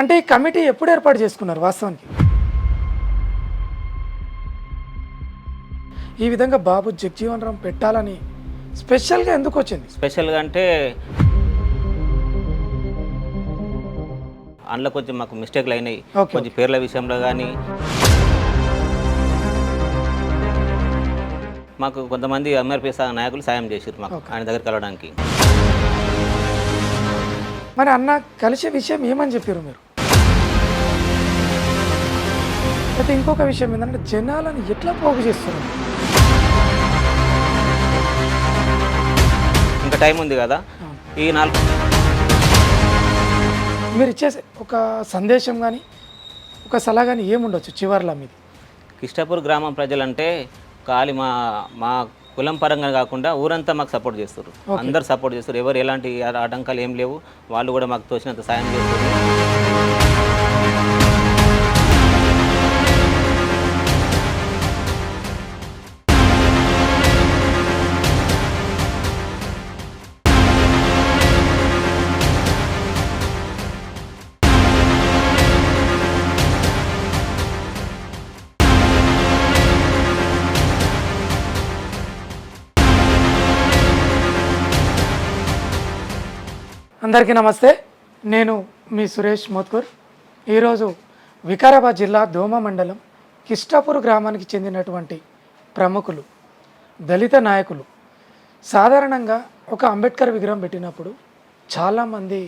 అంటే ఈ కమిటీ ఎప్పుడు ఏర్పాటు చేసుకున్నారు వాస్తవానికి? ఈ విధంగా బాబు జగజీవన్ రామ్ పెట్టాలని స్పెషల్గా ఎందుకు వచ్చింది? స్పెషల్గా అంటే అందులో కొంచెం మాకు మిస్టేక్లు అయినాయి. ఓకే, కొంచెం పేర్ల విషయంలో కానీ మాకు కొంతమంది ఎంఆర్పీ నాయకులు సాయం చేశారు మాకు ఆయన దగ్గర కలవడానికి. మరి అన్న కలిసే విషయం ఏమని చెప్పారు మీరు? అయితే ఇంకొక విషయం ఏంటంటే జనాలను ఎట్లా పోగు చేస్తున్నారు? ఇంకా టైం ఉంది కదా, ఈ 4 మీరు ఇచ్చే ఒక సందేశం కానీ ఒక సలహా కానీ ఏముండొచ్చు చివర్లో మీది? కిష్టాపూర్ గ్రామం ప్రజలంటే ఖాళీ మా మా కులం పరంగా కాకుండా ఊరంతా మాకు సపోర్ట్ చేస్తారు. అందరు సపోర్ట్ చేస్తారు. ఎవరు ఎలాంటి ఆటంకాలు ఏం లేవు. వాళ్ళు కూడా మాకు తోచినంత సాయం చేస్తారు. అందరికీ నమస్తే, నేను మీ సురేష్ మోత్కూర్. ఈరోజు వికారాబాద్ జిల్లా దోమ మండలం కిష్టాపూర్ గ్రామానికి చెందినటువంటి ప్రముఖులు, దళిత నాయకులు సాధారణంగా ఒక అంబేద్కర్ విగ్రహం పెట్టినప్పుడు చాలామంది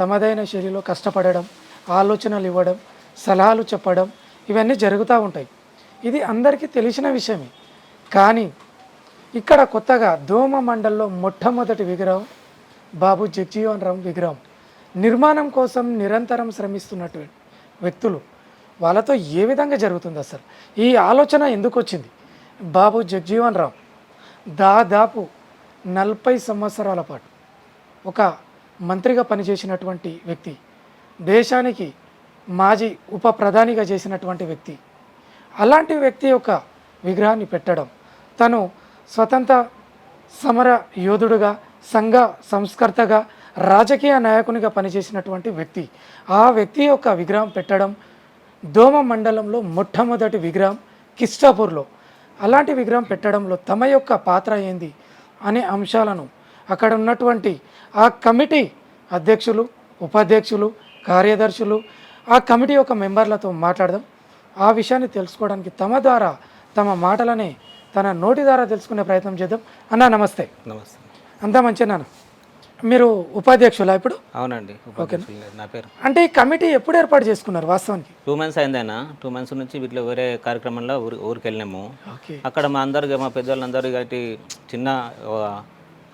తమదైన శైలిలో కష్టపడడం, ఆలోచనలు ఇవ్వడం, సలహాలు చెప్పడం ఇవన్నీ జరుగుతూ ఉంటాయి. ఇది అందరికీ తెలిసిన విషయమే. కానీ ఇక్కడ కొత్తగా దోమ మండలంలో మొట్టమొదటి విగ్రహం బాబు జగజీవన్ రామ్ విగ్రహం నిర్మాణం కోసం నిరంతరం శ్రమిస్తున్నటువంటి వ్యక్తులు, వాళ్ళతో ఏ విధంగా జరుగుతుంది అసలు? ఈ ఆలోచన ఎందుకు వచ్చింది? బాబు జగజీవన్ రామ్ దాదాపు 40 సంవత్సరాల పాటు ఒక మంత్రిగా పనిచేసినటువంటి వ్యక్తి, దేశానికి మాజీ ఉప ప్రధానిగా చేసినటువంటి వ్యక్తి. అలాంటి వ్యక్తి యొక్క విగ్రహాన్ని పెట్టడం, తను స్వతంత్ర సమర యోధుడుగా, సంఘ సంస్కర్తగా, రాజకీయ నాయకునిగా పనిచేసినటువంటి వ్యక్తి, ఆ వ్యక్తి యొక్క విగ్రహం పెట్టడం దోమ మండలంలో మొట్టమొదటి విగ్రహం కిష్టాపూర్లో. అలాంటి విగ్రహం పెట్టడంలో తమ యొక్క పాత్ర ఏంది అనే అంశాలను అక్కడ ఉన్నటువంటి ఆ కమిటీ అధ్యక్షులు, ఉపాధ్యక్షులు, కార్యదర్శులు, ఆ కమిటీ యొక్క మెంబర్లతో మాట్లాడదాం. ఆ విషయాన్ని తెలుసుకోవడానికి తమ ద్వారా, తమ మాటలనే తన నోటి ద్వారా తెలుసుకునే ప్రయత్నం చేద్దాం. అన్న నమస్తే. నమస్తే. అంతా మంచిగా. మీరు ఉపాధ్యక్షులా ఇప్పుడు? అవునండి, ఓకే. నా పేరు. అంటే ఈ కమిటీ ఎప్పుడు ఏర్పాటు చేసుకున్నారు వాస్తవానికి? 2 months అయిందైనా. 2 months నుంచి వీటిలో వేరే కార్యక్రమంలో ఊరికి వెళ్ళినాము. ఓకే. అక్కడ మా అందరికి, మా పెద్దవాళ్ళందరూ కాబట్టి చిన్న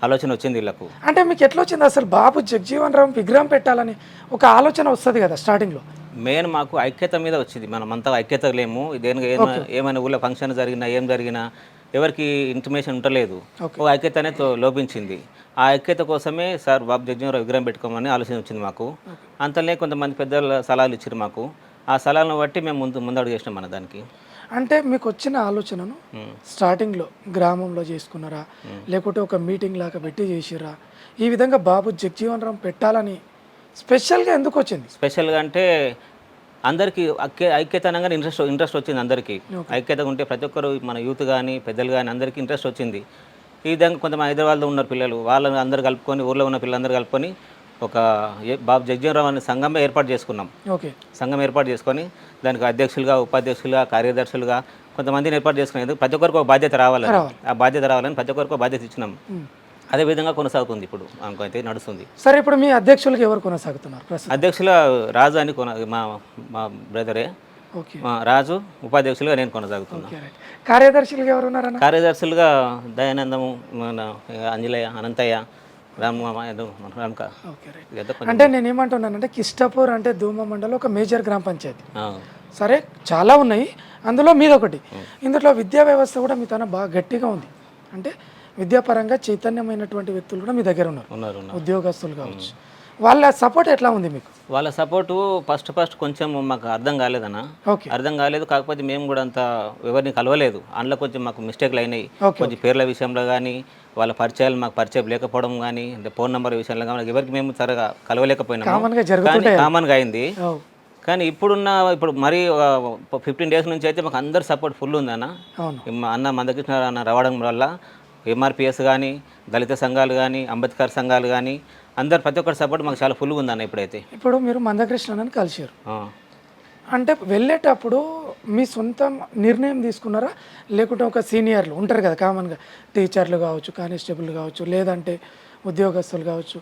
ఆలోచన వచ్చింది వీళ్ళకు. అంటే మీకు ఎట్లా వచ్చింది అసలు బాబు జగజీవన్ రామ్ విగ్రహం పెట్టాలని ఒక ఆలోచన వస్తుంది కదా స్టార్టింగ్లో? మెయిన్ మాకు ఐక్యత మీద వచ్చింది. మనం అంతా ఐక్యత లేము. దేనికి ఏమైనా ఊళ్ళో ఫంక్షన్ జరిగినా, ఏం జరిగినా ఎవరికి ఇంటిమేషన్ ఉండలేదు. ఒక ఐక్యత అనేది లోపించింది. ఆ ఐక్యత కోసమే సార్ బాబు జగజీవన్ రామ్ విగ్రహం పెట్టుకోమని ఆలోచన వచ్చింది మాకు. అంతలే కొంతమంది పెద్దల సలహాలు ఇచ్చారు మాకు. ఆ సలహాలను బట్టి మేము ముందడుగు చేసినాం మన దానికి. అంటే మీకు వచ్చిన ఆలోచనను స్టార్టింగ్లో గ్రామంలో చేసుకున్నారా, లేకుంటే ఒక మీటింగ్ లాగా పెట్టి చేసిరా? ఈ విధంగా బాబు జగజీవన్ రామ్ పెట్టాలని స్పెషల్గా ఎందుకు వచ్చింది? స్పెషల్గా అంటే అందరికీ ఐక్యత అనగానే ఇంట్రెస్ట్ వచ్చింది అందరికీ. ఐక్యతగా ఉంటే ప్రతి ఒక్కరు, మన యూత్ కానీ పెద్దలు కానీ అందరికీ ఇంట్రెస్ట్ వచ్చింది. ఈ విధంగా కొంతమంది హైదరాబాద్లో ఉన్నారు పిల్లలు, వాళ్ళని అందరు కలుపుకొని, ఊళ్ళో ఉన్న పిల్లలందరూ కలుపుకొని ఒక బాబు జగజీవన్ రామ్ అనే సంఘమే ఏర్పాటు చేసుకున్నాం. ఓకే. సంఘం ఏర్పాటు చేసుకొని దానికి అధ్యక్షులుగా, ఉపాధ్యక్షులుగా, కార్యదర్శులుగా కొంతమందిని ఏర్పాటు చేసుకునేది. ప్రతి ఒక్కరికి ఒక బాధ్యత రావాలని, ఆ బాధ్యత రావాలని ప్రతి ఒక్కరికి ఒక బాధ్యత ఇచ్చినాం. అదే విధంగా కొనసాగుతుంది ఇప్పుడు, అయితే నడుస్తుంది. సరే, ఇప్పుడు మీ అధ్యక్షులకి ఎవరు కొనసాగుతున్నారు? అధ్యక్షుల రాజు అని మా బ్రదరే. ఓకే. రాజు. ఉపాధ్యక్షులుగా నేను కొనసాగుతున్నా. కార్యదర్శులుగా ఎవరు ఉన్నారన్న? కార్యదర్శులుగా దయానందము, మన అంజలయ్య, అనంతయ్య, రామక. అంటే నేను ఏమంటున్నానంటే కిష్టాపూర్ అంటే దోమ మండలం ఒక మేజర్ గ్రామ పంచాయతీ. సరే, చాలా ఉన్నాయి, అందులో మీదొకటి. ఇందులో విద్యా వ్యవస్థ కూడా మీ తన బాగా గట్టిగా ఉంది. అంటే విద్యాపరంగా చైతన్యమైనటువంటి వ్యక్తులు కూడా మీ దగ్గర ఉన్నారు, ఉద్యోగస్తులు కావచ్చు. వాళ్ళ సపోర్ట్ ఎట్లా ఉంది మీకు? వాళ్ళ సపోర్టు ఫస్ట్ కొంచెం మాకు అర్థం కాలేదన్న. అర్థం కాలేదు. కాకపోతే మేము కూడా అంత ఎవరిని కలవలేదు. అందులో కొంచెం మాకు మిస్టేక్లు అయినాయి. కొంచెం పేర్ల విషయంలో కానీ, వాళ్ళ పరిచయాలు మాకు పరిచయం లేకపోవడం కానీ, అంటే ఫోన్ నెంబర్ విషయంలో కానీ ఎవరికి మేము సరిగా కలవలేకపోయినాము. కామన్గా అయింది. కానీ ఇప్పుడు మరీ 15 డేస్ నుంచి అయితే మాకు అందరు సపోర్ట్ ఫుల్ ఉందన్న. అవును. మా అన్న మందకృష్ణ అన్న రావడం వల్ల ఎంఆర్పిఎస్ కానీ, దళిత సంఘాలు కానీ, అంబేద్కర్ సంఘాలు కానీ అందరు ప్రతి ఒక్కరి సపోర్ట్ మాకు చాలా ఫుల్గా ఉందన్న ఇప్పుడైతే. ఇప్పుడు మీరు మందకృష్ణని కలిసారు, ఆ. అంటే వెళ్ళేటప్పుడు మీ సొంత నిర్ణయం తీసుకున్నారా, లేకుంటే ఒక సీనియర్లు ఉంటారు కదా కామన్గా, టీచర్లు కావచ్చు, కానిస్టేబుల్ కావచ్చు, లేదంటే ఉద్యోగస్తులు కావచ్చు,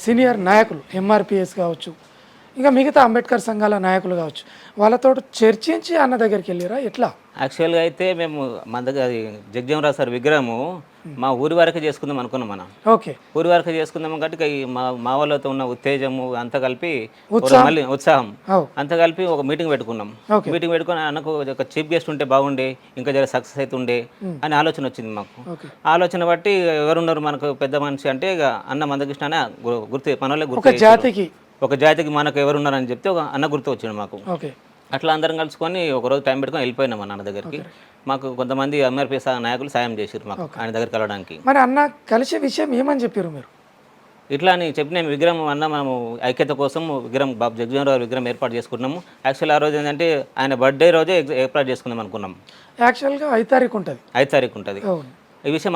సీనియర్ నాయకులు ఎంఆర్పిఎస్ కావచ్చు, ఇంకా మిగతా అంబేద్కర్ సంఘాల నాయకులు కావచ్చు, వాళ్ళతో చర్చించి అన్న దగ్గరికి వెళ్ళారా ఎట్లా? యాక్చువల్గా అయితే మేము మన దగ్గర అది జగజీవనరావు సార్ విగ్రహము మా ఊరి వరకే చేసుకుందాం అనుకున్నాం మనం. ఓకే. ఊరి వరకే చేసుకుందాం కాబట్టి ఇక ఈ మా వాళ్ళతో ఉన్న ఉత్తేజము అంతా కలిపి మళ్ళీ ఉత్సాహం అవు. అంతా కలిపి ఒక మీటింగ్ పెట్టుకున్నాం. ఓకే. మీటింగ్ పెట్టుకుని అన్నకు ఒక చీఫ్ గెస్ట్ ఉంటే బాగుండే, ఇంకా జర సక్సెస్ అవుతుండే అని ఆలోచన వచ్చింది మాకు. ఓకే. ఆలోచన బట్టి ఎవరున్నారు మనకు పెద్ద మనిషి అంటే ఇక అన్న మందకృష్ణ అనే గుర్తు మన వాళ్ళే ఒక గుర్తు చేశారు. జాతికి ఒక జాతికి మనకు ఎవరున్నారని చెప్తే ఒక అన్న గుర్తు వచ్చిండు మాకు. ఓకే. అట్లా అందరం కలుసుకొని ఒకరోజు టైం పెట్టుకొని వెళ్ళిపోయినాం మా నాన్న దగ్గరికి. మాకు కొంతమంది ఎంఆర్పీ నాయకులు సాయం చేశారు మాకు ఆయన దగ్గర కలవడానికి. మరి అన్న కలిసే విషయం ఏమని చెప్పారు మీరు? ఇట్లా అని చెప్పిన విగ్రహం అన్న మనము ఐక్యత కోసం విగ్రహం బాబు జగజీవనరావు విగ్రహం ఏర్పాటు చేసుకున్నాము. యాక్చువల్ ఆ రోజు ఏంటంటే ఆయన బర్త్డే రోజే ఏర్పాటు చేసుకుందాం అనుకున్నాం. యాక్చువల్గా 5 తారీఖు ఉంటుంది. 5 తారీఖు ఉంటుంది. అవును. ఈ విషయం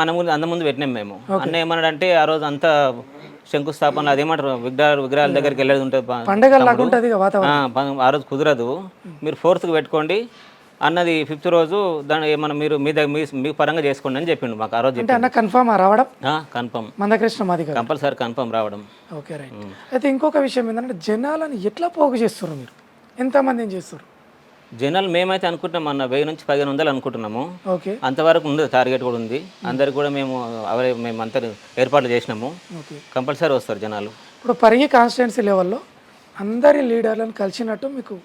ముందు పెట్టినాం మేము. అన్న ఏమన్నాడంటే ఆ రోజు అంతా శంకుస్థాపన అదేమంటారు విగ్రహాల దగ్గరికి వెళ్ళేది ఉంటుంది, పండగ లాగా ఉంటుంది వాతావరణం. ఆ రోజు కుదరదు, మీరు 4th అన్నది 5th రోజు దాన్ని ఏమన్నా మీరు మీ పరంగా చేసుకోండి అని చెప్పిండు మాకు ఆ రోజు. అంటే అన్న కన్ఫర్మ్ రావడం? కన్ఫర్మ్, మందకృష్ణ మాది కంపల్సరీ కన్ఫర్మ్ రావడం. Okay, right. అయితే ఇంకొక విషయం ఏంటంటే జనాలను ఎట్లా పోగు చేస్తారు మీరు? ఎంతమంది ఏం చేస్తారు జనాలు? మేమైతే అనుకుంటున్నాం అన్న 1000 నుంచి 1500 అనుకుంటున్నాము. ఓకే. అంతవరకు ఉంది, టార్గెట్ కూడా ఉంది. అందరికి కూడా మేము అంతా ఏర్పాట్లు చేసినాము. ఓకే. కంపల్సరీ వస్తారు జనాలు. ఇప్పుడు పరిగి కాన్స్టిట్యున్సీ లెవెల్లో అందరి లీడర్లను కలిసినట్టు మీకు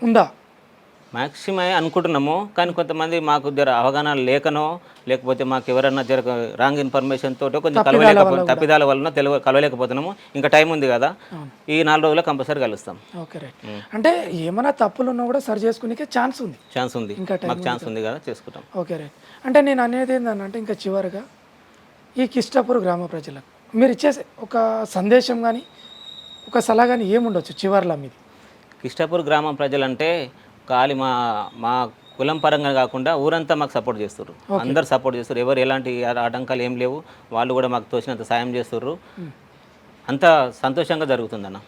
ఉందా? మ్యాక్సిమం అనుకుంటున్నాము, కానీ కొంతమంది మాకు జర అవగాహన లేకనో లేకపోతే మాకు ఎవరన్నా జర రాంగ్ ఇన్ఫర్మేషన్ తోటో కొంచెం తప్పిదాల వలన కలవలేకపోతున్నాము. ఇంకా టైం ఉంది కదా, ఈ 4 రోజుల్లో కంపల్సరీ కలుస్తాం. Okay, right. అంటే ఏమైనా తప్పులు ఉన్నా కూడా సరి చేసుకునే ఛాన్స్ ఉంది. ఇంకా మాకు ఛాన్స్ ఉంది కదా, చేసుకుంటాం. Okay, right. అంటే నేను అనేది ఏంటంటే ఇంకా చివరిగా ఈ కిష్టాపూర్ గ్రామ ప్రజలకు మీరు ఇచ్చే ఒక సందేశం కానీ ఒక సలహా కానీ ఏముండొచ్చు చివరిలో మీది? కిష్టాపూర్ గ్రామం ప్రజలంటే ఖాళీ మా కులం పరంగా కాకుండా ఊరంతా మాకు సపోర్ట్ చేస్తారు. అందరు సపోర్ట్ చేస్తారు. ఎవరు ఎలాంటి ఆటంకాలు ఏం లేవు. వాళ్ళు కూడా మాకు తోచినంత సాయం చేస్తారు. అంతా సంతోషంగా జరుగుతుందన్న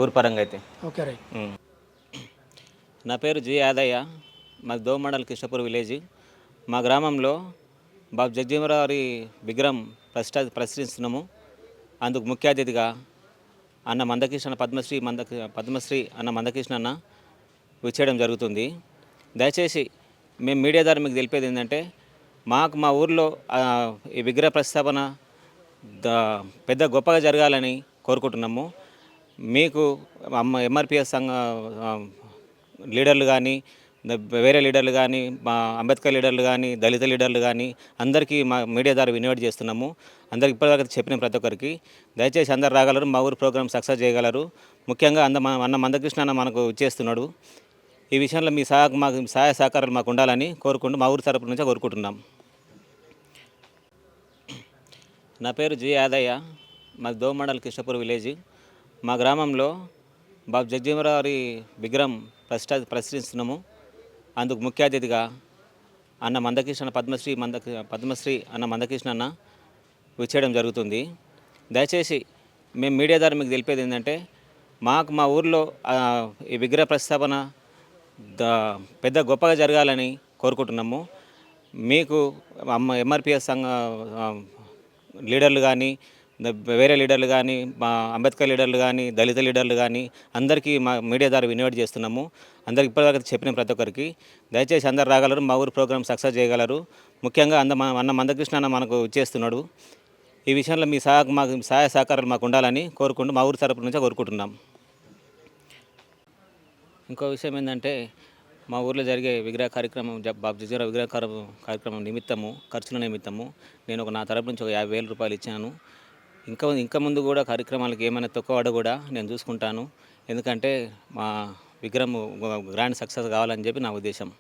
ఊరు పరంగా అయితే. Okay, right. నా పేరు జి యాదయ్య, మాది దోమండల్ కిష్టాపూర్ విలేజ్. మా గ్రామంలో బాబు జగజీవనరావు విగ్రహం ప్రతిష్ఠిస్తున్నాము. అందుకు ముఖ్య అతిథిగా అన్న మందకృష్ణ పద్మశ్రీ అన్న మందకృష్ణ అన్న వచ్చేయడం జరుగుతుంది. దయచేసి మేము మీడియా ద్వారా మీకు తెలిపేది ఏంటంటే మా ఊర్లో ఈ విగ్రహ ప్రతిష్టాపన పెద్ద గొప్పగా జరగాలని కోరుకుంటున్నాము. మీకు ఎంఆర్పిఎస్ సంఘ లీడర్లు కానీ, వేరే లీడర్లు కానీ, మా అంబేద్కర్ లీడర్లు కానీ, దళిత లీడర్లు కానీ అందరికీ మా మీడియా ద్వారా ఇన్వైట్ చేస్తున్నాము. అందరికి ఇప్పటిదాకా చెప్పిన ప్రతి ఒక్కరికి దయచేసి అందరు రాగలరు, మా ఊరు ప్రోగ్రామ్ సక్సెస్ చేయగలరు. ముఖ్యంగా అన్న మందకృష్ణ అన్న మనకు ఇచ్చేస్తున్నాడు. ఈ విషయంలో మీ సహాయ సహకారాలు మాకు ఉండాలని కోరుకుంటూ మా ఊరి తరపు నుంచి కోరుకుంటున్నాం. నా పేరు జి యాదయ్య, మాది దోమండల్ కిష్టాపూర్ విలేజ్. మా గ్రామంలో బాబు జగజీవనరావు విగ్రహం ప్రతిష్ఠిస్తున్నాము. అందుకు ముఖ్య అతిథిగా అన్న మందకృష్ణ పద్మశ్రీ అన్న మందకృష్ణ అన్న వచ్చేయడం జరుగుతుంది. దయచేసి మేము మీడియా ద్వారా మీకు తెలిపేది ఏంటంటే మా ఊర్లో ఈ విగ్రహ ప్రతిష్టాపన పెద్ద గొప్పగా జరగాలని కోరుకుంటున్నాము. మీకు ఎంఆర్పిఎస్ సంఘ లీడర్లు కానీ, వేరే లీడర్లు కానీ, మా అంబేద్కర్ లీడర్లు కానీ, దళిత లీడర్లు కానీ అందరికీ మా మీడియా ద్వారా ఇన్వైట్ చేస్తున్నాము. అందరికి ఇప్పటిదాకా చెప్పిన ప్రతి ఒక్కరికి దయచేసి అందరు రాగలరు, మా ఊరు ప్రోగ్రామ్ సక్సెస్ చేయగలరు. ముఖ్యంగా అన్న మందకృష్ణ అన్న మనకు ఇచ్చేస్తున్నాడు. ఈ విషయంలో మీ సహాయ సహకారాలు మాకు ఉండాలని కోరుకుంటూ మా ఊరి తరపు నుంచి కోరుకుంటున్నాం. ఇంకో విషయం ఏంటంటే మా ఊర్లో జరిగే విగ్రహ కార్యక్రమం బాబు జగజీవనరావు విగ్రహ కార్యక్రమం నిమిత్తము, ఖర్చుల నిమిత్తము నేను నా తరపు నుంచి ఒక 50,000 రూపాయలు ఇచ్చాను. ఇంకా ముందు కూడా కార్యక్రమాలకు ఏమైనా తక్కువ కూడా నేను చూసుకుంటాను. ఎందుకంటే మా విగ్రహం గ్రాండ్ సక్సెస్ కావాలని చెప్పి నా ఉద్దేశం.